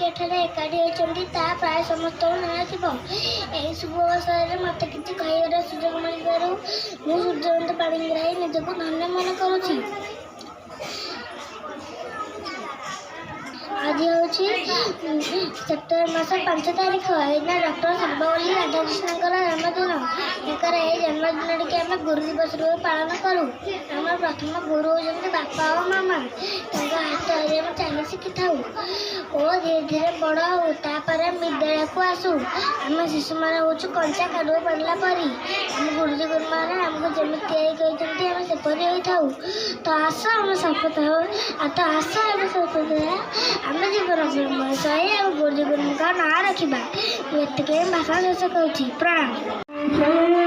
ଏଠାରେ ଏକାଠି ହୋଇଛନ୍ତି ତାହା ପ୍ରାୟ ସମସ୍ତଙ୍କୁ ଜଣାଥିବ। ଏହି ଶୁଭ ଅବସରରେ ମୋତେ କିଛି କହିବାର ସୁଯୋଗ ମିଳିବାରୁ ମୁଁ ସୂର୍ଯ୍ୟକାନ୍ତ ପାଣିଗ୍ରାହୀ ନିଜକୁ ଧନ୍ୟ ମନେ କରୁଛି। ଆଜି ହେଉଛି ସେପ୍ଟେମ୍ବର ମାସ 5 ତାରିଖ। ଏଇନା ଡକ୍ଟର ସର୍ବପଲ୍ଲୀ ରାଧାକୃଷ୍ଣଙ୍କର ଜନ୍ମଦିନ। ତାଙ୍କର ଏହି ଜନ୍ମଦିନଟିକି ଆମେ ଗୁରୁ ଦିବସ ରୂପେ ପାଳନ କରୁ। ଆମର ପ୍ରଥମ ଗୁରୁ ହେଉଛନ୍ତି ବାପା ଓ ମାମା। ତାଙ୍କ ହାତରେ ଆମେ ଚାଲି ଶିଖିଥାଉ ଓ ଧୀରେ ଧୀରେ ବଡ଼ ହେଉ। ତାପରେ ଆମେ ବିଦ୍ୟାଳୟକୁ ଆସୁ। ଆମେ ଶିଶୁମାନେ ହେଉଛୁ କଞ୍ଚା କାଦୁଅ ପଡ଼ିଲା ପରି। ଆମ ଗୁରୁଜୀ ଗୁରୁମାନେ ଆମକୁ ଯେମିତି ତିଆରି କରିଛନ୍ତି ଆମେ ସେପରି ହୋଇଥାଉ। ତ ଆସ ଆମେ ଶପଥ ଆମେ ଜୀବନ ମଣିଷ ହେଇ ଆମ ଗୁରୁଜୀ ଗୁରୁଙ୍କ ନାଁ ରଖିବା। ମୁଁ ଏତିକି ଭାଷଣ ଶେଷ କରୁଛି। ପ୍ରଣାମ।